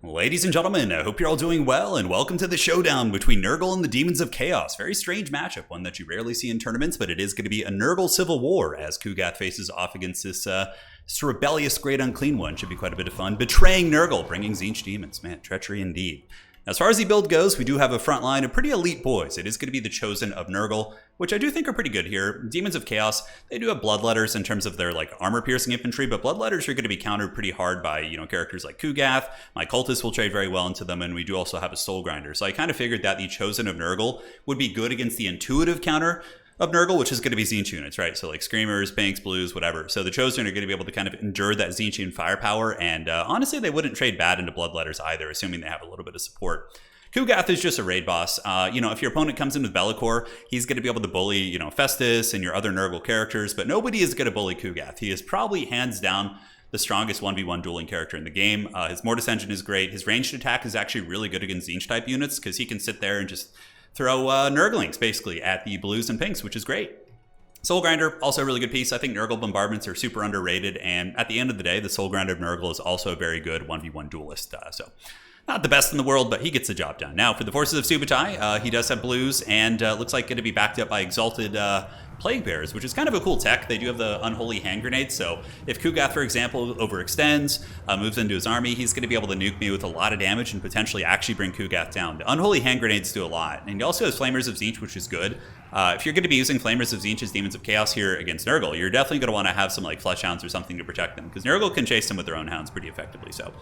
Ladies and gentlemen, I hope you're all doing well, and welcome to the showdown between Nurgle and the Demons of Chaos. Very strange matchup, one that you rarely see in tournaments, but it is going to be a Nurgle civil war as Kugath faces off against this rebellious Great Unclean one. Should be quite a bit of fun. Betraying Nurgle, bringing Tzeentch demons. Man, treachery indeed. As far as the build goes, we do have a front line of pretty elite boys. It is going to be the Chosen of Nurgle, which I do think are pretty good here. Demons of Chaos, they do have Bloodletters in terms of their armor-piercing infantry, but Bloodletters are going to be countered pretty hard by characters like Kugath. My Cultists will trade very well into them, and we do also have a Soul Grinder. So I kind of figured that the Chosen of Nurgle would be good against the intuitive counter of Nurgle, which is going to be Tzeentch units, right? So like Screamers, Pinks, Blues, whatever. So the Chosen are going to be able to kind of endure that Tzeentchian firepower, and honestly, they wouldn't trade bad into Bloodletters either, assuming they have a little bit of support. Kugath is just a raid boss. If your opponent comes in with Be'lakor, he's going to be able to bully, Festus and your other Nurgle characters, but nobody is going to bully Kugath. He is probably hands down the strongest 1v1 dueling character in the game. His Mortis engine is great. His ranged attack is actually really good against Tzeentch type units because he can sit there and just throw Nurglings basically at the Blues and Pinks, which is great. Soul Grinder, also a really good piece. I think Nurgle bombardments are super underrated, and at the end of the day, the Soul Grinder of Nurgle is also a very good 1v1 duelist. Not the best in the world, but he gets the job done. Now, for the forces of Subutai, he does have Blues, and looks like going to be backed up by Exalted Plague Bearers, which is kind of a cool tech. They do have the Unholy Hand Grenades, so if Kugath, for example, overextends, moves into his army, he's going to be able to nuke me with a lot of damage and potentially actually bring Kugath down. The Unholy Hand Grenades do a lot, and he also has Flamers of Tzeentch, which is good. If you're going to be using Flamers of Tzeentch as Demons of Chaos here against Nurgle, you're definitely going to want to have some Flesh Hounds or something to protect them, because Nurgle can chase them with their own hounds pretty effectively, so...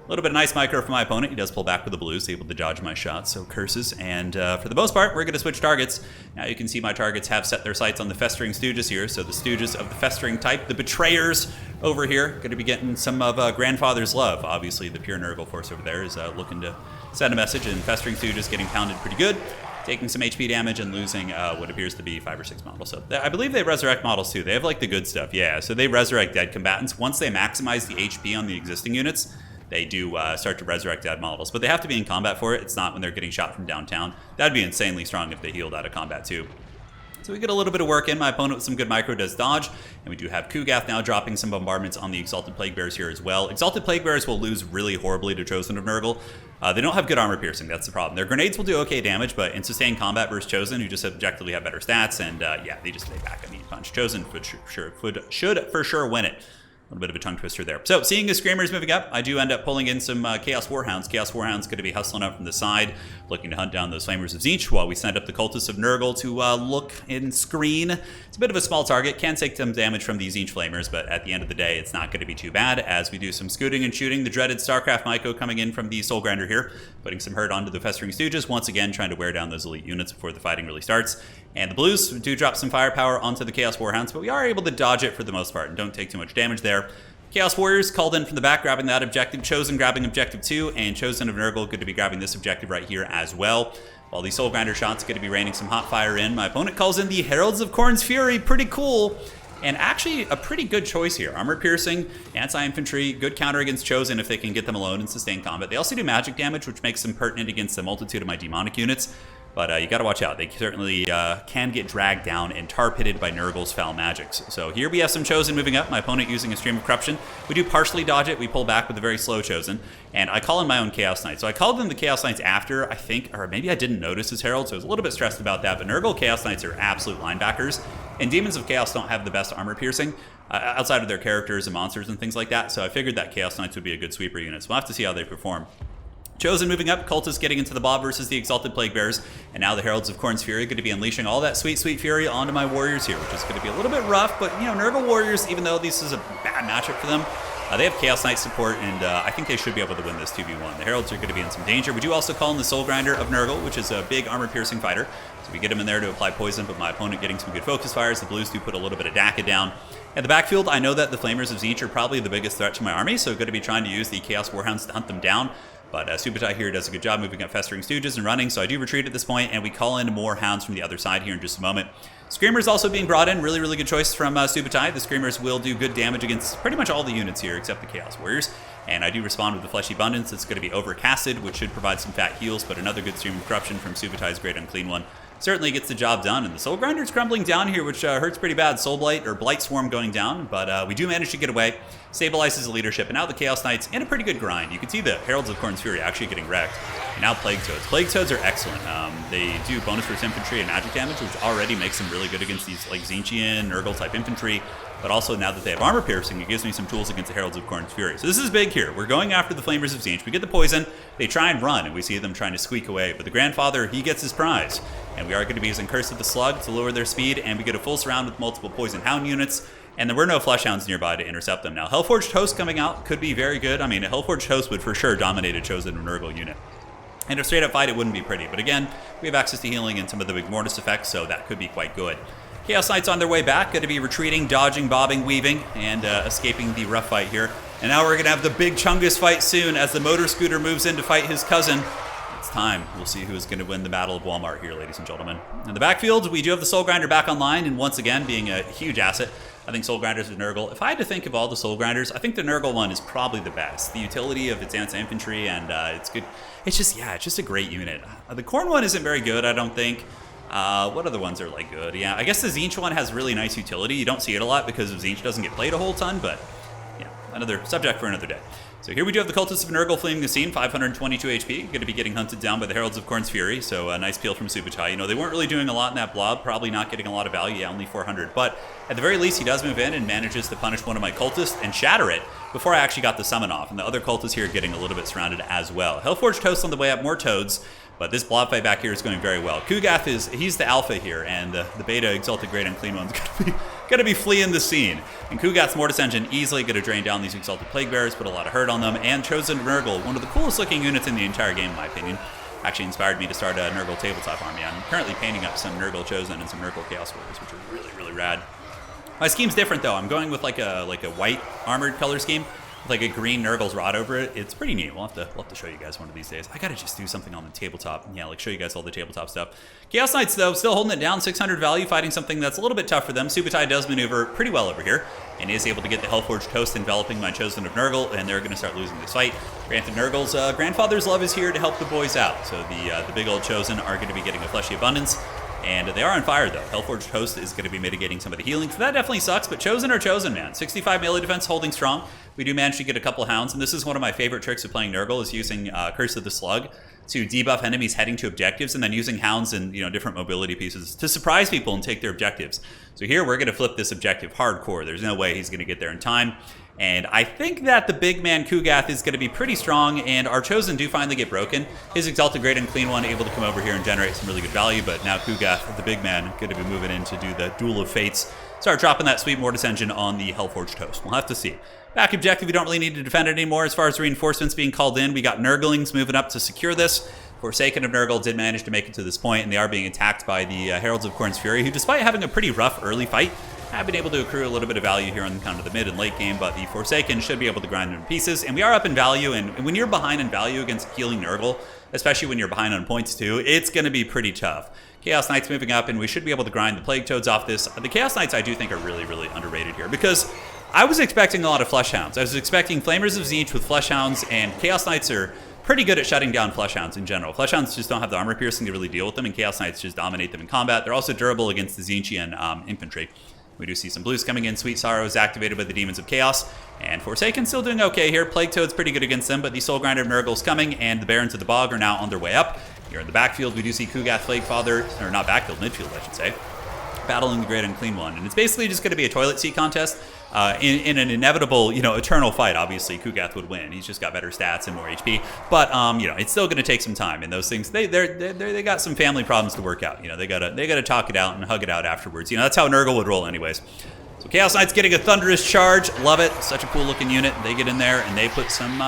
A little bit of nice micro for my opponent. He does pull back with the Blues, able to dodge my shots, so curses. And for the most part, we're going to switch targets. Now you can see my targets have set their sights on the Festering Stooges here. So the Stooges of the Festering type, the Betrayers over here, going to be getting some of Grandfather's love. Obviously, the pure Nurgle force over there is looking to send a message, and Festering Stooges getting pounded pretty good, taking some HP damage and losing what appears to be 5 or 6 models. So I believe they resurrect models too. They have the good stuff, yeah. So they resurrect dead combatants. Once they maximize the HP on the existing units, they do start to resurrect dead models, but they have to be in combat for it. It's not when they're getting shot from downtown. That'd be insanely strong if they healed out of combat too. So we get a little bit of work in. My opponent with some good micro does dodge, and we do have Kugath now dropping some bombardments on the Exalted Plague Bearers here as well. Exalted Plague Bearers will lose really horribly to Chosen of Nurgle. They don't have good armor piercing, that's the problem. Their grenades will do okay damage, but in sustained combat versus Chosen, who just objectively have better stats, and they just lay back a mean punch. Chosen should for sure win it. A little bit of a tongue twister there. So, seeing the Screamers moving up, I do end up pulling in some Chaos Warhounds. Chaos Warhounds going to be hustling up from the side, looking to hunt down those Flamers of Tzeentch while we send up the Cultists of Nurgle to look and screen. It's a bit of a small target. Can take some damage from these Tzeentch Flamers, but at the end of the day, it's not going to be too bad as we do some scooting and shooting. The dreaded StarCraft Myco coming in from the Soul Grinder here, putting some hurt onto the Festering Stooges, once again trying to wear down those elite units before the fighting really starts. And the Blues do drop some firepower onto the Chaos Warhounds, but we are able to dodge it for the most part and don't take too much damage there. Chaos Warriors called in from the back, grabbing that objective. Chosen grabbing objective 2, and Chosen of Nurgle good to be grabbing this objective right here as well. While the Soul Grinder shots going to be raining some hot fire in, my opponent calls in the Heralds of Khorne's Fury. Pretty cool, and actually a pretty good choice here. Armor piercing, anti-infantry, good counter against Chosen if they can get them alone in sustained combat. They also do magic damage, which makes them pertinent against the multitude of my demonic units. But you got to watch out. They certainly can get dragged down and tar-pitted by Nurgle's foul magics. So here we have some Chosen moving up. My opponent using a Stream of Corruption. We do partially dodge it. We pull back with a very slow Chosen. And I call in my own Chaos Knights. So I called in the Chaos Knights after, I think, or maybe I didn't notice his Herald, so I was a little bit stressed about that. But Nurgle Chaos Knights are absolute linebackers. And Demons of Chaos don't have the best armor piercing outside of their characters and monsters and things like that. So I figured that Chaos Knights would be a good sweeper unit. So we'll have to see how they perform. Chosen moving up, Cultists getting into the Bob versus the Exalted Plague Bearers, and now the Heralds of Khorne's Fury going to be unleashing all that sweet, sweet fury onto my Warriors here, which is going to be a little bit rough, but, Nurgle Warriors, even though this is a bad matchup for them, they have Chaos Knight support, and I think they should be able to win this 2v1. The Heralds are going to be in some danger. We do also call in the Soul Grinder of Nurgle, which is a big armor-piercing fighter, so we get him in there to apply poison, but my opponent getting some good focus fires. The Blues do put a little bit of DACA down. At the backfield, I know that the Flamers of Tzeentch are probably the biggest threat to my army, so going to be trying to use the Chaos Warhounds to hunt them down. But Subutai here does a good job moving up Festering Stooges and running, so I do retreat at this point, and we call in more Hounds from the other side here in just a moment. Screamers also being brought in, really, really good choice from Subutai. The Screamers will do good damage against pretty much all the units here except the Chaos Warriors. And I do respond with the Fleshy Abundance. It's going to be overcasted, which should provide some fat heals, but another good Stream of Corruption from Subutai's Great Unclean one. certainly gets the job done. And the Soul Grinder's crumbling down here, which hurts pretty bad. Soul Blight or Blight Swarm going down, but we do manage to get away. Stabilizes the leadership, and now the Chaos Knights in a pretty good grind. You can see the Heralds of Khorne's Fury actually getting wrecked. And now Plague Toads. Plague Toads are excellent. They do bonus versus infantry and magic damage, which already makes them really good against these like Tzeentchian, Nurgle type infantry. But also now that they have armor piercing, it gives me some tools against the Heralds of Khorne's Fury. So this is big here. We're going after the Flamers of Tzeentch. We get the poison. They try and run, and we see them trying to squeak away. But the Grandfather, he gets his prize. And we are going to be using Curse of the Slug to lower their speed, and we get a full surround with multiple Poison Hound units. And there were no Fleshhounds nearby to intercept them. Now, Hellforged Host coming out could be very good. I mean, a Hellforged Host would for sure dominate a Chosen or Nurgle unit. In a straight-up fight, it wouldn't be pretty. But again, we have access to healing and some of the big Mortis effects, so that could be quite good. Chaos Knights on their way back, going to be retreating, dodging, bobbing, weaving, and escaping the rough fight here. And now we're going to have the big Chungus fight soon as the Motor Scooter moves in to fight his cousin. It's time. We'll see who's going to win the Battle of Walmart here, ladies and gentlemen. In the backfield, we do have the Soul Grinder back online, and once again, being a huge asset. I think Soul Grinders with Nurgle. If I had to think of all the Soul Grinders, I think the Nurgle one is probably the best. The utility of its anti-infantry, and it's good. It's just a great unit. The Khorne one isn't very good, I don't think. What other ones are like good? Yeah, I guess the Tzeentch one has really nice utility. You don't see it a lot because Tzeentch doesn't get played a whole ton, but yeah, another subject for another day. So here we do have the Cultists of Nurgle fleeing the scene, 522 HP, going to be getting hunted down by the Heralds of Khorne's Fury, so a nice peel from Subutai. You know, they weren't really doing a lot in that blob, probably not getting a lot of value, yeah, only 400, but at the very least, he does move in and manages to punish one of my Cultists and shatter it before I actually got the summon off, and the other Cultists here getting a little bit surrounded as well. Hellforged Toast on the way up, more Toads, but this blob fight back here is going very well. Kugath he's the alpha here, and the beta Exalted Great Unclean One's gonna be fleeing the scene. And Kugath's Mortis Engine easily gonna drain down these Exalted Plague Bearers, put a lot of hurt on them, and Chosen Nurgle, one of the coolest looking units in the entire game in my opinion. Actually inspired me to start a Nurgle tabletop army. I'm currently painting up some Nurgle Chosen and some Nurgle Chaos Warriors, which are really, really rad. My scheme's different though. I'm going with like a white armored color scheme, with like a green Nurgle's Rod over it. It's pretty neat. We'll have to show you guys one of these days. I gotta just do something on the tabletop. Yeah, like show you guys all the tabletop stuff. Chaos Knights though, still holding it down, 600 value, fighting something that's a little bit tough for them. Subutai does maneuver pretty well over here, and is able to get the Hellforged Toast enveloping my Chosen of Nurgle, and they're gonna start losing this fight. Granted, Nurgle's Grandfather's Love is here to help the boys out, so the big old Chosen are gonna be getting a fleshy abundance. And they are on fire, though. Hellforged Host is going to be mitigating some of the healing. So that definitely sucks, but Chosen are Chosen, man. 65 melee defense holding strong. We do manage to get a couple Hounds, and this is one of my favorite tricks of playing Nurgle, is using Curse of the Slug to debuff enemies heading to objectives, and then using Hounds and different mobility pieces to surprise people and take their objectives. So here we're going to flip this objective hardcore. There's no way he's going to get there in time. And I think that the big man Kugath is going to be pretty strong, and our Chosen do finally get broken. His Exalted Great Unclean One able to come over here and generate some really good value, but now Kugath, the big man, going to be moving in to do the Duel of Fates. Start dropping that sweet Mortis Engine on the Hellforged Toast. We'll have to see. Back objective, we don't really need to defend it anymore. As far as reinforcements being called in, we got Nurglings moving up to secure this. Forsaken of Nurgle did manage to make it to this point, and they are being attacked by the Heralds of Khorne's Fury, who, despite having a pretty rough early fight, have been able to accrue a little bit of value here on kind of the mid and late game, but the Forsaken should be able to grind them in pieces, and we are up in value, and when you're behind in value against healing Nurgle, especially when you're behind on points too, it's going to be pretty tough. Chaos Knights moving up, and we should be able to grind the Plague Toads off this. The Chaos Knights I do think are really, really underrated here, because I was expecting a lot of Fleshhounds. I was expecting Flamers of Tzeentch with Fleshhounds, and Chaos Knights are pretty good at shutting down Fleshhounds in general. Fleshhounds just don't have the armor piercing to really deal with them, and Chaos Knights just dominate them in combat. They're also durable against the Tzeentchian infantry. We do see some blues coming in. Sweet Sorrow is activated by the Demons of Chaos. And Forsaken still doing okay here. Plague Toad's pretty good against them, but the Soul Grinder of Nurgle's coming, and the Barons of the Bog are now on their way up. Here in the backfield, we do see Kugath Plaguefather, or not backfield, midfield, I should say, battling the Great Unclean One. And it's basically just going to be a toilet seat contest. In an inevitable, eternal fight, obviously, Kugath would win. He's just got better stats and more HP. But, it's still going to take some time. And those things, they got some family problems to work out. They gotta talk it out and hug it out afterwards. That's how Nurgle would roll anyways. So Chaos Knight's getting a thunderous charge. Love it. Such a cool looking unit. They get in there and they put some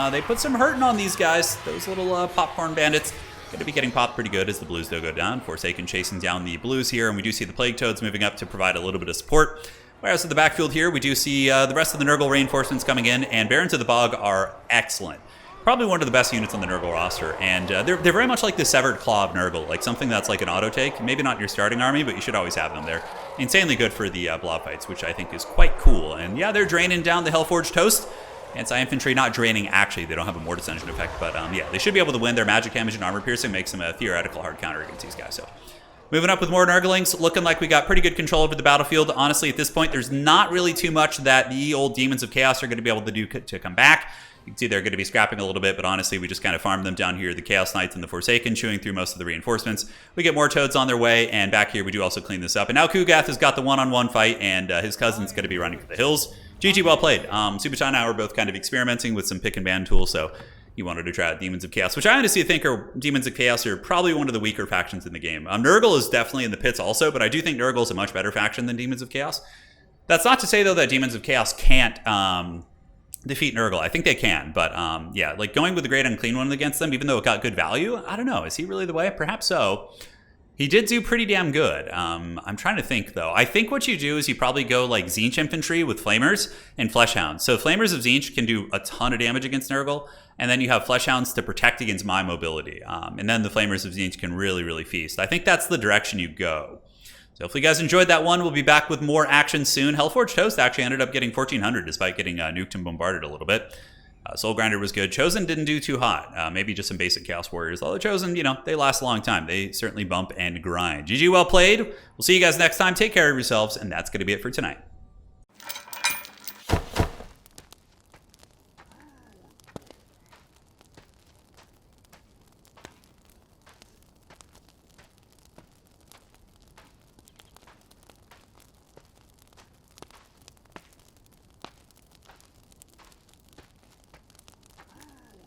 hurting on these guys. Those little popcorn bandits. Going to be getting popped pretty good as the blues do go down. Forsaken chasing down the blues here, and we do see the Plague Toads moving up to provide a little bit of support. Whereas in the backfield here, we do see the rest of the Nurgle reinforcements coming in, and Barons of the Bog are excellent. Probably one of the best units on the Nurgle roster, and they're very much like the Severed Claw of Nurgle, like something that's like an auto-take. Maybe not your starting army, but you should always have them there. Insanely good for the blob fights, which I think is quite cool. And yeah, they're draining down the Hellforged Toast. Anti-infantry not draining, actually. They don't have a Mortis Engine effect, but yeah, they should be able to win. Their magic damage and armor piercing makes them a theoretical hard counter against these guys. So Moving up with more Nurglings, looking like we got pretty good control over the battlefield. Honestly, at this point, there's not really too much that the old Demons of Chaos are going to be able to do to come back. You can see they're going to be scrapping a little bit, but honestly, we just kind of farm them down here. The Chaos Knights and the Forsaken chewing through most of the reinforcements. We get more Toads on their way, and back here we do also clean this up. And now Kugath has got the one-on-one fight, and his cousin's going to be running for the hills. GG, well played. Subutai and I were both kind of experimenting with some pick and ban tools, so he wanted to try out Demons of Chaos, which I honestly think Demons of Chaos are probably one of the weaker factions in the game. Nurgle is definitely in the pits also, but I do think Nurgle is a much better faction than Demons of Chaos. That's not to say, though, that Demons of Chaos can't defeat Nurgle. I think they can, but yeah, like going with the Great Unclean One against them, even though it got good value, I don't know. Is he really the way? Perhaps so. He did do pretty damn good. I'm trying to think, though. I think what you do is you probably go like Tzeentch Infantry with Flamers and Fleshhounds. So Flamers of Tzeentch can do a ton of damage against Nurgle, and then you have Fleshhounds to protect against my mobility. And then the Flamers of Tzeentch can really, really feast. I think that's the direction you go. So hopefully you guys enjoyed that one. We'll be back with more action soon. Hellforged Toast actually ended up getting 1,400 despite getting nuked and bombarded a little bit. Soul Grinder was good. Chosen didn't do too hot. Maybe just some basic Chaos Warriors. Although Chosen, you know, they last a long time. They certainly bump and grind. GG, well played. We'll see you guys next time. Take care of yourselves, and that's going to be it for tonight.